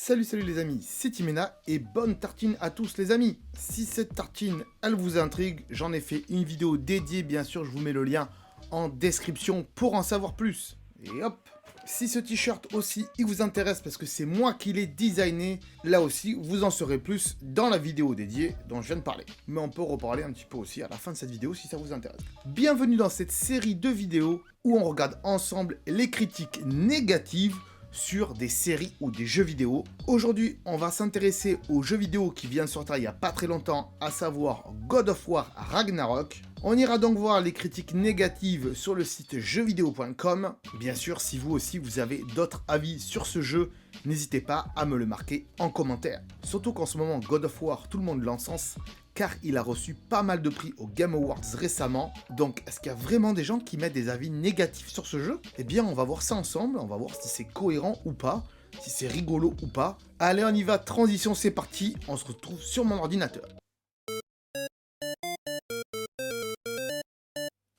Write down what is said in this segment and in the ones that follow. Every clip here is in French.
Salut les amis, c'est Timena et bonne tartine à tous les amis. Si cette tartine, elle vous intrigue, j'en ai fait une vidéo dédiée, bien sûr, je vous mets le lien en description pour en savoir plus. Et hop. Si ce t-shirt aussi, il vous intéresse parce que c'est moi qui l'ai designé, là aussi, vous en saurez plus dans la vidéo dédiée dont je viens de parler. Mais on peut reparler un petit peu aussi à la fin de cette vidéo si ça vous intéresse. Bienvenue dans cette série de vidéos où on regarde ensemble les critiques négatives sur des séries ou des jeux vidéo. Aujourd'hui, on va s'intéresser au jeu vidéo qui vient de sortir il n'y a pas très longtemps, à savoir God of War Ragnarok. On ira donc voir les critiques négatives sur le site jeuxvideo.com. Bien sûr, si vous aussi vous avez d'autres avis sur ce jeu, n'hésitez pas à me le marquer en commentaire. Surtout qu'en ce moment, God of War, tout le monde l'encense, car il a reçu pas mal de prix aux Game Awards récemment. Donc, est-ce qu'il y a vraiment des gens qui mettent des avis négatifs sur ce jeu? Eh bien, on va voir ça ensemble, on va voir si c'est cohérent ou pas, si c'est rigolo ou pas. Allez, on y va, transition, c'est parti, on se retrouve sur mon ordinateur.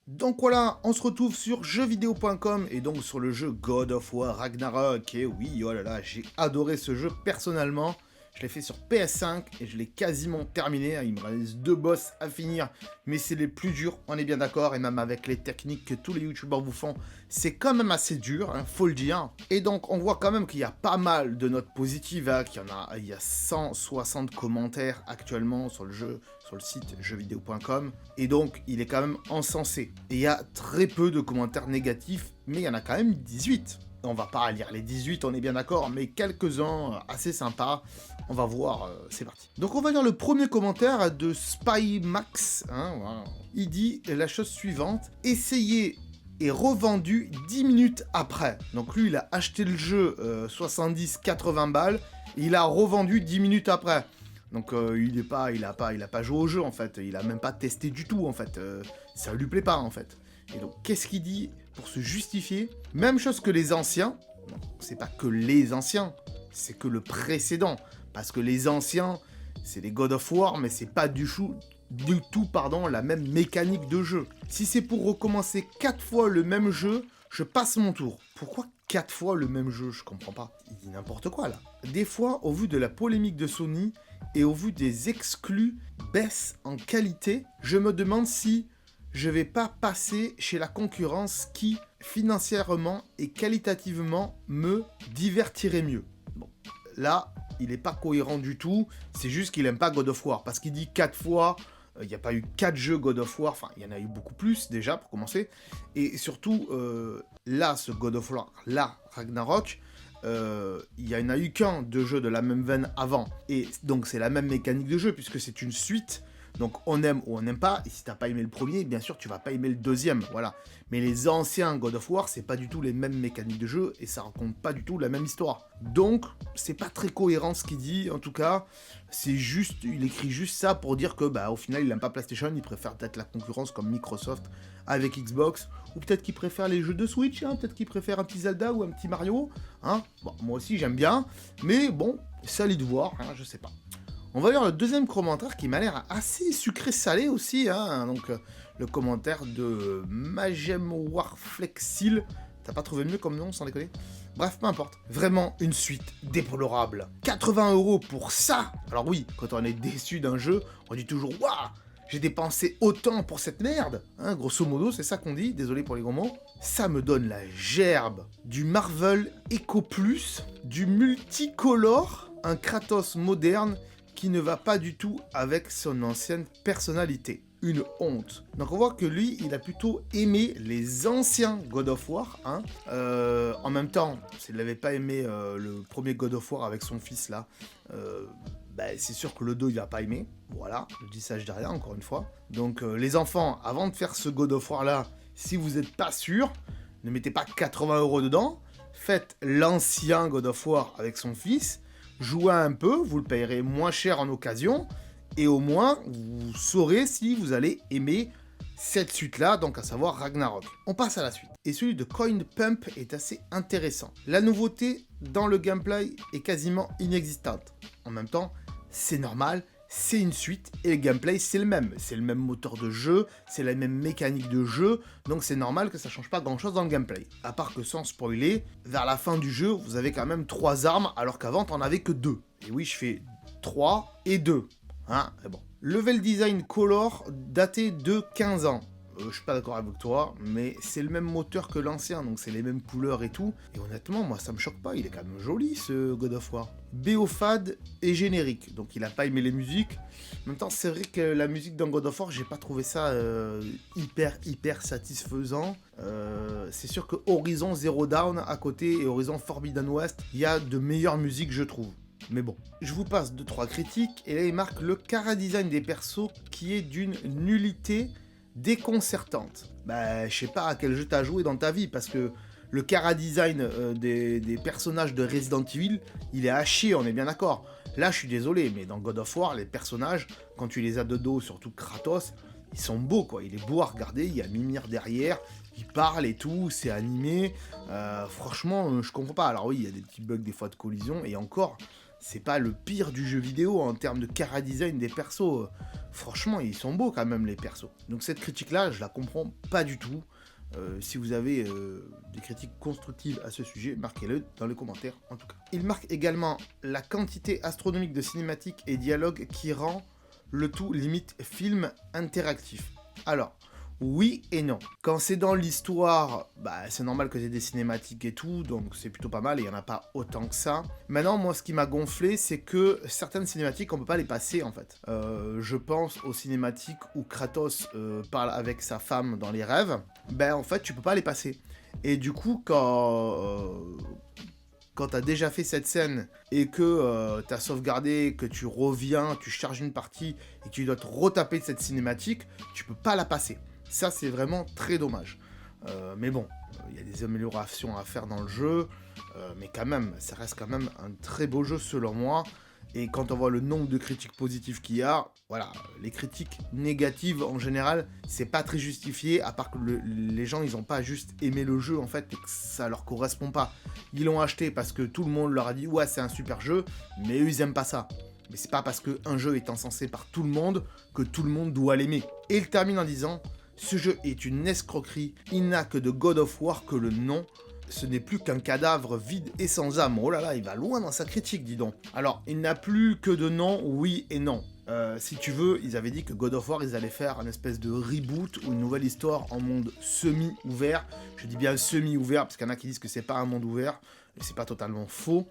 Donc voilà, on se retrouve sur jeuxvideo.com et donc sur le jeu God of War Ragnarok. Et oui, oh là là, j'ai adoré ce jeu personnellement. Je l'ai fait sur PS5 et je l'ai quasiment terminé. Il me reste 2 boss à finir, mais c'est les plus durs, on est bien d'accord. Et même avec les techniques que tous les youtubeurs vous font, c'est quand même assez dur, hein, faut le dire. Et donc on voit quand même qu'il y a pas mal de notes positives, hein, il y a 160 commentaires actuellement sur le jeu, sur le site jeuxvideo.com. Et donc il est quand même encensé. Et il y a très peu de commentaires négatifs, mais il y en a quand même 18. On va pas lire les 18, on est bien d'accord, mais quelques-uns assez sympas. On va voir, c'est parti. Donc on va lire le premier commentaire de Spymax. Hein, voilà. Il dit la chose suivante. Essayez et revendu 10 minutes après. Donc lui, il a acheté le jeu 70-80 balles. Et il a revendu 10 minutes après. Donc il a pas joué au jeu en fait. Il a même pas testé du tout en fait. Ça lui plaît pas en fait. Et donc, qu'est-ce qu'il dit pour se justifier? Même chose que les anciens. Non, c'est pas que les anciens, c'est que le précédent. Parce que les anciens, c'est les God of War, mais c'est pas du tout, la même mécanique de jeu. Si c'est pour recommencer 4 fois le même jeu, je passe mon tour. Pourquoi 4 fois le même jeu? Je comprends pas. Il dit n'importe quoi, là. Des fois, au vu de la polémique de Sony, et au vu des exclus baisse en qualité, je me demande si je vais pas passer chez la concurrence qui, financièrement et qualitativement, me divertirait mieux. Bon, là, il est pas cohérent du tout, c'est juste qu'il aime pas God of War, parce qu'il dit 4 fois, il n'y a pas eu 4 jeux God of War, enfin, il y en a eu beaucoup plus, déjà, pour commencer, et surtout, là, ce God of War, là, Ragnarok, il n'y en a eu qu'un de jeux de la même veine avant, et donc c'est la même mécanique de jeu, puisque c'est une suite. Donc on aime ou on n'aime pas, et si t'as pas aimé le premier, bien sûr tu vas pas aimer le deuxième, voilà. Mais les anciens God of War, c'est pas du tout les mêmes mécaniques de jeu, et ça raconte pas du tout la même histoire. Donc, c'est pas très cohérent ce qu'il dit, en tout cas, c'est juste, il écrit juste ça pour dire que, bah, au final, il aime pas PlayStation, il préfère peut-être la concurrence comme Microsoft avec Xbox, ou peut-être qu'il préfère les jeux de Switch, hein, peut-être qu'il préfère un petit Zelda ou un petit Mario, hein. Bon, moi aussi j'aime bien, mais bon, c'est à lui de voir, hein, je sais pas. On va lire le deuxième commentaire qui m'a l'air assez sucré-salé aussi, hein. Donc le commentaire de Magem Warflexil. T'as pas trouvé mieux comme nom, sans déconner? Bref, peu importe. Vraiment une suite déplorable. 80 € pour ça. Alors oui, quand on est déçu d'un jeu, on dit toujours « Waouh, j'ai dépensé autant pour cette merde !» Hein, grosso modo, c'est ça qu'on dit, désolé pour les gros mots. Ça me donne la gerbe. Du Marvel Echo Plus, du multicolore, un Kratos moderne qui ne va pas du tout avec son ancienne personnalité. Une honte. Donc on voit que lui, il a plutôt aimé les anciens God of War. Hein. En même temps, s'il n'avait pas aimé le premier God of War avec son fils là, bah, c'est sûr que le 2 il va pas aimer. Voilà, je dis ça, je dis rien, encore une fois. Donc les enfants, avant de faire ce God of War là, si vous n'êtes pas sûr, ne mettez pas 80 € dedans. Faites l'ancien God of War avec son fils. Jouez un peu, vous le payerez moins cher en occasion, et au moins, vous saurez si vous allez aimer cette suite-là, donc à savoir Ragnarok. On passe à la suite. Et celui de Coin Pump est assez intéressant. La nouveauté dans le gameplay est quasiment inexistante. En même temps, c'est normal, c'est une suite et le gameplay c'est le même. C'est le même moteur de jeu, c'est la même mécanique de jeu, donc c'est normal que ça change pas grand chose dans le gameplay. À part que sans spoiler, vers la fin du jeu, vous avez quand même 3 armes alors qu'avant t'en avais que 2. Et oui, je fais 3 et 2. Hein, c'est bon. Level design color daté de 15 ans. Je suis pas d'accord avec toi, mais c'est le même moteur que l'ancien, donc c'est les mêmes couleurs et tout. Et honnêtement, moi ça me choque pas, il est quand même joli ce God of War. BO fade et générique, donc il a pas aimé les musiques. En même temps, c'est vrai que la musique dans God of War, j'ai pas trouvé ça hyper satisfaisant. C'est sûr que Horizon Zero Dawn à côté et Horizon Forbidden West, il y a de meilleures musiques, je trouve. Mais bon, je vous passe 2-3 critiques, et là il marque le chara design des persos qui est d'une nullité déconcertante. Bah, je sais pas à quel jeu t'as joué dans ta vie, parce que le chara design des personnages de Resident Evil, il est à chier, on est bien d'accord. Là, je suis désolé, mais dans God of War, les personnages, quand tu les as de dos, surtout Kratos, ils sont beaux, quoi. Il est beau à regarder, il y a Mimir derrière, il parle et tout, c'est animé. Franchement, je comprends pas. Alors oui, il y a des petits bugs des fois de collision, et encore, c'est pas le pire du jeu vidéo en termes de chara design des persos. Franchement, ils sont beaux quand même, les persos. Donc cette critique-là, je la comprends pas du tout. Si vous avez des critiques constructives à ce sujet, marquez-le dans les commentaires en tout cas. Il marque également la quantité astronomique de cinématiques et dialogues qui rend le tout limite film interactif. Alors, oui et non. Quand c'est dans l'histoire, bah, c'est normal que t'aies des cinématiques et tout, donc c'est plutôt pas mal, et il n'y en a pas autant que ça. Maintenant, moi, ce qui m'a gonflé, c'est que certaines cinématiques, on peut pas les passer, en fait. Je pense aux cinématiques où Kratos parle avec sa femme dans les rêves. Ben, en fait, tu peux pas les passer. Et du coup, quand t'as déjà fait cette scène et que t'as sauvegardé, que tu reviens, tu charges une partie et tu dois te retaper de cette cinématique, tu peux pas la passer. Ça, c'est vraiment très dommage. Mais bon, il y a des améliorations à faire dans le jeu, mais quand même, ça reste quand même un très beau jeu selon moi. Et quand on voit le nombre de critiques positives qu'il y a, voilà, les critiques négatives en général, c'est pas très justifié, à part que les gens, ils ont pas juste aimé le jeu en fait, et que ça leur correspond pas. Ils l'ont acheté parce que tout le monde leur a dit ouais, c'est un super jeu, mais eux, ils aiment pas ça. Mais c'est pas parce qu'un jeu est encensé par tout le monde que tout le monde doit l'aimer. Et il termine en disant: ce jeu est une escroquerie, il n'a que de God of War que le nom. Ce n'est plus qu'un cadavre vide et sans âme. Oh là là, il va loin dans sa critique, dis donc. Alors, il n'a plus que de nom, oui et non. Si tu veux, ils avaient dit que God of War, ils allaient faire une espèce de reboot ou une nouvelle histoire en monde semi-ouvert. Je dis bien semi-ouvert, parce qu'il y en a qui disent que c'est pas un monde ouvert, et c'est pas totalement faux.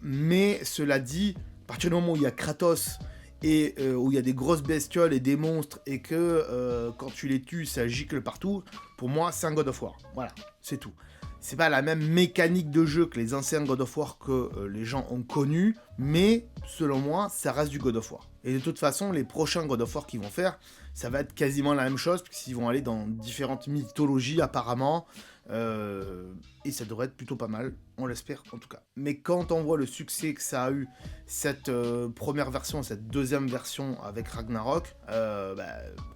Mais cela dit, à partir du moment où il y a Kratos et où il y a des grosses bestioles et des monstres et que quand tu les tues ça gicle partout, pour moi c'est un God of War, voilà, c'est tout. C'est pas la même mécanique de jeu que les anciens God of War que les gens ont connus, mais selon moi ça reste du God of War. Et de toute façon les prochains God of War qu'ils vont faire, ça va être quasiment la même chose, puisqu'ils vont aller dans différentes mythologies apparemment, et ça devrait être plutôt pas mal, on l'espère en tout cas. Mais quand on voit le succès que ça a eu, cette première version, cette deuxième version avec Ragnarok,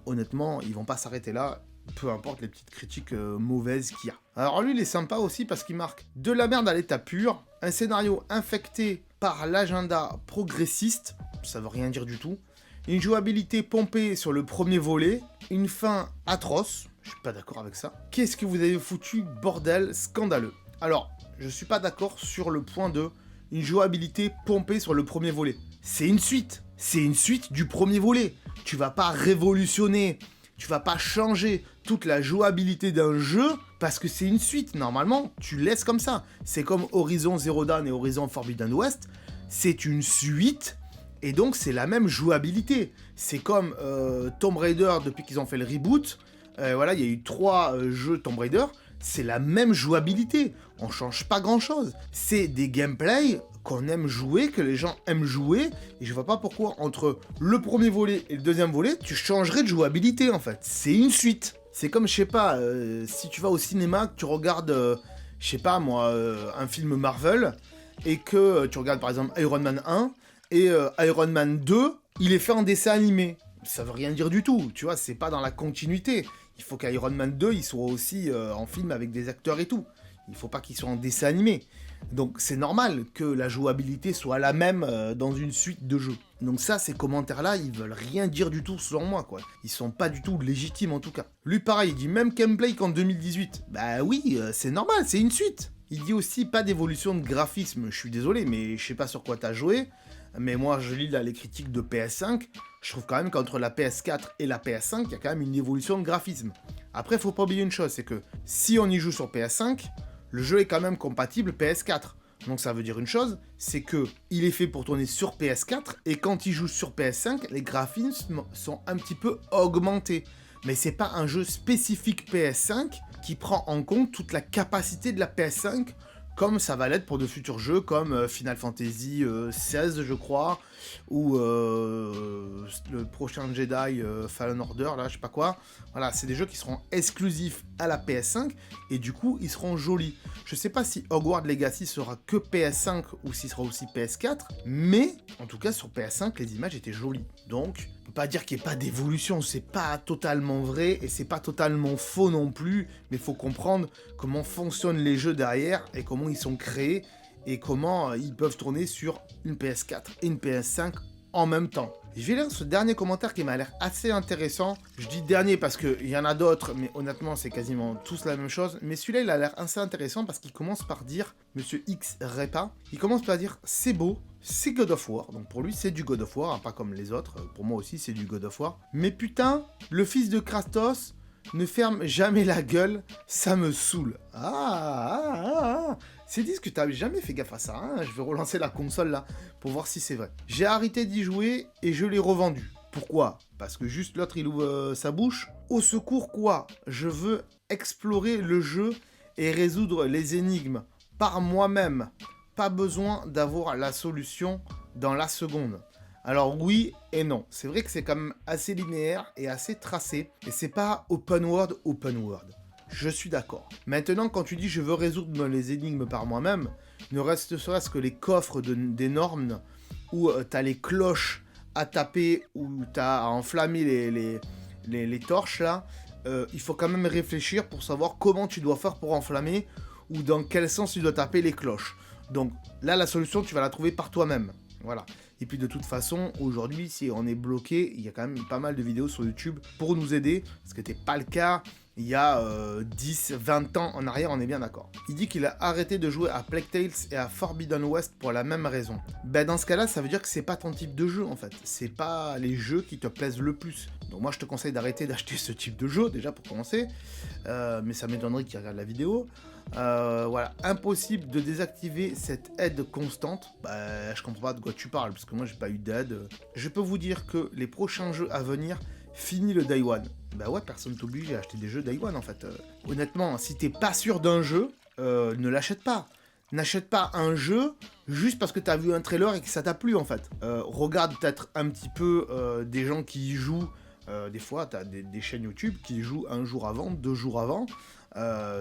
honnêtement, ils vont pas s'arrêter là, peu importe les petites critiques mauvaises qu'il y a. Alors lui, il est sympa aussi parce qu'il marque de la merde à l'état pur, un scénario infecté par l'agenda progressiste, ça veut rien dire du tout, une jouabilité pompée sur le premier volet, une fin atroce, je suis pas d'accord avec ça. Qu'est-ce que vous avez foutu, bordel, scandaleux. Alors, je suis pas d'accord sur le point de une jouabilité pompée sur le premier volet. C'est une suite du premier volet. Tu vas pas révolutionner, tu vas pas changer toute la jouabilité d'un jeu parce que c'est une suite. Normalement, tu laisses comme ça. C'est comme Horizon Zero Dawn et Horizon Forbidden West, c'est une suite. Et donc, c'est la même jouabilité. C'est comme Tomb Raider, depuis qu'ils ont fait le reboot. Voilà, il y a eu 3 jeux Tomb Raider. C'est la même jouabilité. On change pas grand-chose. C'est des gameplays qu'on aime jouer, que les gens aiment jouer. Et je vois pas pourquoi, entre le premier volet et le deuxième volet, tu changerais de jouabilité, en fait. C'est une suite. C'est comme, je sais pas, si tu vas au cinéma, que tu regardes, je sais pas moi, un film Marvel, et que tu regardes par exemple Iron Man 1, et Iron Man 2, il est fait en dessin animé. Ça veut rien dire du tout, tu vois, c'est pas dans la continuité. Il faut qu'Iron Man 2, il soit aussi en film avec des acteurs et tout. Il faut pas qu'il soit en dessin animé. Donc c'est normal que la jouabilité soit la même dans une suite de jeux. Donc ça, ces commentaires-là, ils veulent rien dire du tout selon moi, quoi. Ils sont pas du tout légitimes en tout cas. Lui pareil, il dit même gameplay qu'en 2018. Bah oui, c'est normal, c'est une suite. Il dit aussi pas d'évolution de graphisme. Je suis désolé, mais je sais pas sur quoi t'as joué. Mais moi, je lis là les critiques de PS5. Je trouve quand même qu'entre la PS4 et la PS5, il y a quand même une évolution de graphisme. Après, faut pas oublier une chose, c'est que si on y joue sur PS5, le jeu est quand même compatible PS4. Donc ça veut dire une chose, c'est que il est fait pour tourner sur PS4 et quand il joue sur PS5, les graphismes sont un petit peu augmentés. Mais c'est pas un jeu spécifique PS5 qui prend en compte toute la capacité de la PS5 comme ça va l'être pour de futurs jeux comme Final Fantasy XVI, je crois, ou le prochain Jedi Fallen Order, là, je sais pas quoi. Voilà, c'est des jeux qui seront exclusifs à la PS5, et du coup, ils seront jolis. Je sais pas si Hogwarts Legacy sera que PS5, ou s'il sera aussi PS4, mais, en tout cas, sur PS5, les images étaient jolies. Donc, on peut pas dire qu'il n'y ait pas d'évolution, c'est pas totalement vrai, et c'est pas totalement faux non plus, mais il faut comprendre comment fonctionnent les jeux derrière, et comment ils sont créés, et comment ils peuvent tourner sur une PS4 et une PS5 en même temps. Je vais lire ce dernier commentaire qui m'a l'air assez intéressant. Je dis dernier parce qu'il y en a d'autres, mais honnêtement, c'est quasiment tous la même chose. Mais celui-là, il a l'air assez intéressant parce qu'il commence par dire, Monsieur X Repa, il commence par dire, c'est beau, c'est God of War. Donc pour lui, c'est du God of War, hein, pas comme les autres. Pour moi aussi, c'est du God of War. Mais putain, le fils de Kratos ne ferme jamais la gueule, ça me saoule. C'est dit que t'as jamais fait gaffe à ça, hein. Je vais relancer la console là, pour voir si c'est vrai. J'ai arrêté d'y jouer et je l'ai revendu. Pourquoi? Parce que juste l'autre il ouvre sa bouche. Au secours quoi? Je veux explorer le jeu et résoudre les énigmes par moi-même. Pas besoin d'avoir la solution dans la seconde. Alors oui et non. C'est vrai que c'est quand même assez linéaire et assez tracé. Et c'est pas open world. Je suis d'accord. Maintenant, quand tu dis je veux résoudre les énigmes par moi-même, ne reste serait-ce que les coffres des normes où t'as les cloches à taper, où t'as à enflammer les torches là, il faut quand même réfléchir pour savoir comment tu dois faire pour enflammer ou dans quel sens tu dois taper les cloches. Donc là, la solution, tu vas la trouver par toi-même. Voilà. Et puis de toute façon, aujourd'hui, si on est bloqué, il y a quand même pas mal de vidéos sur YouTube pour nous aider, ce qui n'était pas le cas il y a 10, 20 ans en arrière, on est bien d'accord. Il dit qu'il a arrêté de jouer à Plague Tales et à Forbidden West pour la même raison. Ben dans ce cas-là, ça veut dire que c'est pas ton type de jeu en fait. C'est pas les jeux qui te plaisent le plus. Donc moi je te conseille d'arrêter d'acheter ce type de jeu déjà pour commencer. Mais ça m'étonnerait qu'il regarde la vidéo. Voilà, impossible de désactiver cette aide constante. Bah, je comprends pas de quoi tu parles, parce que moi j'ai pas eu d'aide. Je peux vous dire que les prochains jeux à venir, fini le Day One. Bah ouais, personne t'oblige à acheter des jeux Day One en fait. Honnêtement, si t'es pas sûr d'un jeu, ne l'achète pas. N'achète pas un jeu juste parce que t'as vu un trailer et que ça t'a plu en fait. Regarde peut-être un petit peu des gens qui y jouent. Des fois, t'as des chaînes YouTube qui y jouent un jour avant, 2 jours avant.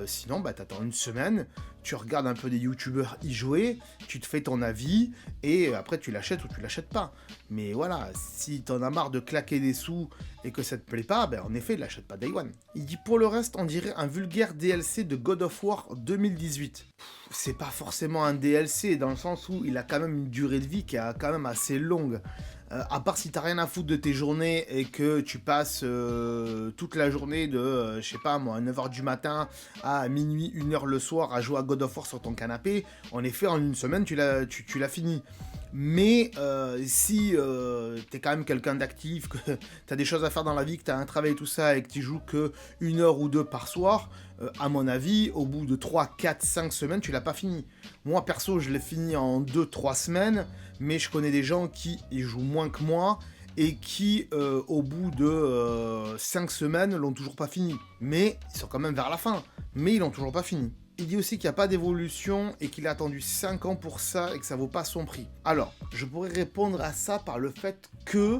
Sinon, bah, t'attends une semaine, tu regardes un peu des youtubeurs y jouer, tu te fais ton avis, et après tu l'achètes ou tu l'achètes pas. Mais voilà, si t'en as marre de claquer des sous et que ça te plaît pas, ben en effet, l'achète pas Day One. Il dit pour le reste, on dirait un vulgaire DLC de God of War 2018. C'est pas forcément un DLC, dans le sens où il a quand même une durée de vie qui est quand même assez longue. À part si t'as rien à foutre de tes journées et que tu passes toute la journée de, je sais pas moi, 9h du matin à minuit, 1h le soir à jouer à God of War sur ton canapé, en effet, en une semaine, tu l'as fini. Mais si t'es quand même quelqu'un d'actif, que t'as des choses à faire dans la vie, que t'as un travail et tout ça, et que tu joues que 1 heure ou 2 par soir, à mon avis, au bout de 3, 4, 5 semaines, tu l'as pas fini. Moi, perso, je l'ai fini en 2-3 semaines, mais je connais des gens qui y jouent moins que moi, et qui, au bout de 5 semaines, l'ont toujours pas fini. Mais ils sont quand même vers la fin, mais ils l'ont toujours pas fini. Il dit aussi qu'il n'y a pas d'évolution et qu'il a attendu 5 ans pour ça et que ça vaut pas son prix. Alors, je pourrais répondre à ça par le fait que,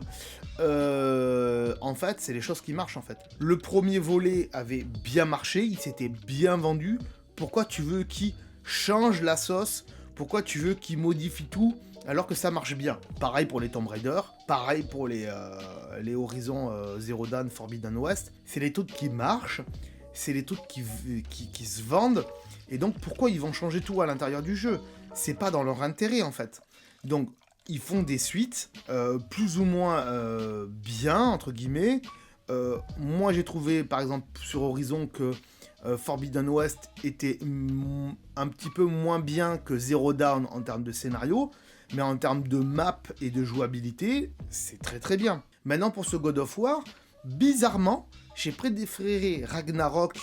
en fait, c'est les choses qui marchent en fait. Le premier volet avait bien marché, il s'était bien vendu. Pourquoi tu veux qu'il change la sauce? Pourquoi tu veux qu'il modifie tout alors que ça marche bien? Pareil pour les Tomb Raider, pareil pour les Horizon Zero Dawn, Forbidden West. C'est les trucs qui marchent, c'est les trucs qui se vendent. Et donc, pourquoi ils vont changer tout à l'intérieur du jeu? C'est pas dans leur intérêt, en fait. Donc, ils font des suites, plus ou moins bien, entre guillemets. Moi, j'ai trouvé, par exemple, sur Horizon, que Forbidden West était un petit peu moins bien que Zero Dawn en termes de scénario, mais en termes de map et de jouabilité, c'est très très bien. Maintenant, pour ce God of War, bizarrement, j'ai préféré Ragnarok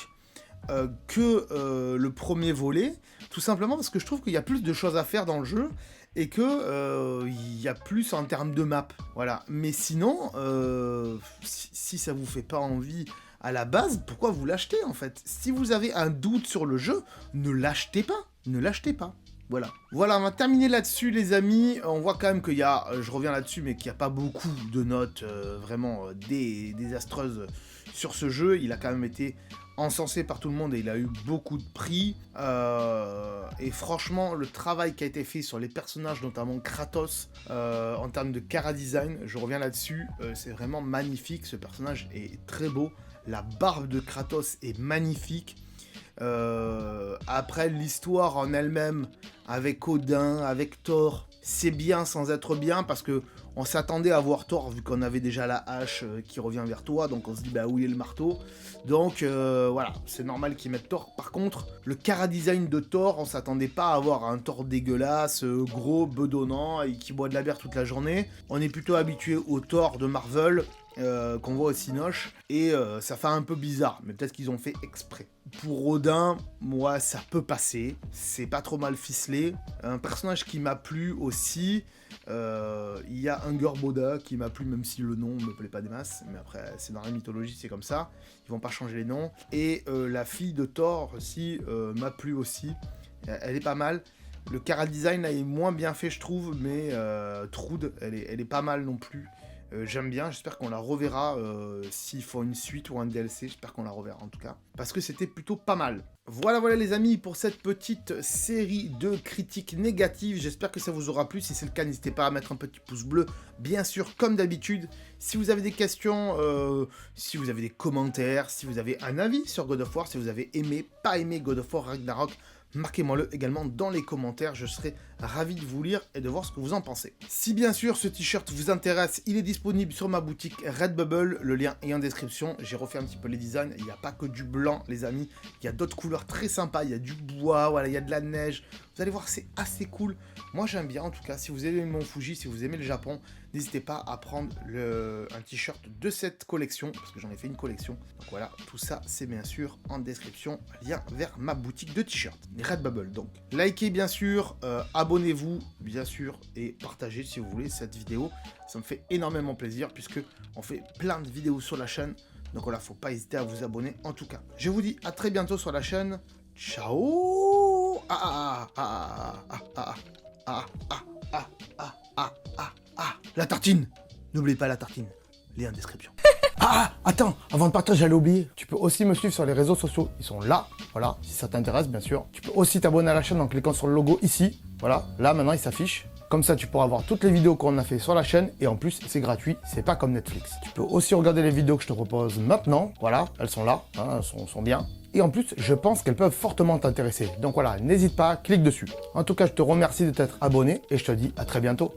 que le premier volet, tout simplement parce que je trouve qu'il y a plus de choses à faire dans le jeu et que il y a plus en termes de map, voilà. Mais sinon, si ça vous fait pas envie à la base, pourquoi vous l'achetez en fait? Si vous avez un doute sur le jeu, ne l'achetez pas, ne l'achetez pas. Voilà. Voilà, on va terminer là-dessus, les amis. On voit quand même qu'il y a, je reviens là-dessus, mais qu'il n'y a pas beaucoup de notes vraiment désastreuses sur ce jeu. Il a quand même été encensé par tout le monde et il a eu beaucoup de prix. Et franchement, le travail qui a été fait sur les personnages, notamment Kratos, en termes de chara-design, je reviens là-dessus, c'est vraiment magnifique. Ce personnage est très beau. La barbe de Kratos est magnifique. Après, l'histoire en elle-même, avec Odin, avec Thor, c'est bien sans être bien, parce que on s'attendait à voir Thor, vu qu'on avait déjà la hache qui revient vers toi, donc on se dit, bah où est le marteau? Donc voilà, c'est normal qu'ils mettent Thor. Par contre, le chara-design de Thor, on s'attendait pas à avoir un Thor dégueulasse, gros, bedonnant, et qui boit de la bière toute la journée. On est plutôt habitué au Thor de Marvel, qu'on voit au Cinoche, et ça fait un peu bizarre, mais peut-être qu'ils ont fait exprès. Pour Odin, moi, ça peut passer, c'est pas trop mal ficelé. Un personnage qui m'a plu aussi, il y a Hunger Boda qui m'a plu, même si le nom me plaît pas des masses, mais après, c'est dans la mythologie, c'est comme ça, ils vont pas changer les noms. Et la fille de Thor aussi m'a plu aussi, elle est pas mal. Le chara-design là est moins bien fait, je trouve, mais Trude, elle est pas mal non plus. J'aime bien, j'espère qu'on la reverra s'ils font une suite ou un DLC, j'espère qu'on la reverra en tout cas, parce que c'était plutôt pas mal. Voilà les amis pour cette petite série de critiques négatives, j'espère que ça vous aura plu, si c'est le cas n'hésitez pas à mettre un petit pouce bleu, bien sûr comme d'habitude. Si vous avez des questions, si vous avez des commentaires, si vous avez un avis sur God of War, si vous avez aimé, pas aimé God of War Ragnarok, marquez-moi-le également dans les commentaires, je serai ravi de vous lire et de voir ce que vous en pensez. Si bien sûr ce t-shirt vous intéresse, il est disponible sur ma boutique Redbubble, le lien est en description. J'ai refait un petit peu les designs, il n'y a pas que du blanc les amis, il y a d'autres couleurs très sympas, il y a du bois, voilà, il y a de la neige. Vous allez voir, c'est assez cool. Moi j'aime bien en tout cas, si vous aimez mon Fuji, si vous aimez le Japon, n'hésitez pas à prendre un t-shirt de cette collection, parce que j'en ai fait une collection. Donc voilà, tout ça c'est bien sûr en description, lien vers ma boutique de t-shirts, Redbubble. Donc likez bien sûr, abonnez-vous bien sûr, et partagez si vous voulez cette vidéo. Ça me fait énormément plaisir, puisque on fait plein de vidéos sur la chaîne. Donc voilà, faut pas hésiter à vous abonner en tout cas. Je vous dis à très bientôt sur la chaîne. Ciao. La tartine. N'oubliez pas la tartine. Lien en description. Attends, avant de partir, j'allais oublier. Tu peux aussi me suivre sur les réseaux sociaux. Ils sont là, voilà, si ça t'intéresse, bien sûr. Tu peux aussi t'abonner à la chaîne en cliquant sur le logo ici. Voilà, là, maintenant, il s'affiche. Comme ça, tu pourras voir toutes les vidéos qu'on a fait sur la chaîne. Et en plus, c'est gratuit, c'est pas comme Netflix. Tu peux aussi regarder les vidéos que je te propose maintenant. Voilà, elles sont là, hein, elles sont bien. Et en plus, je pense qu'elles peuvent fortement t'intéresser. Donc voilà, n'hésite pas, clique dessus. En tout cas, je te remercie de t'être abonné et je te dis à très bientôt.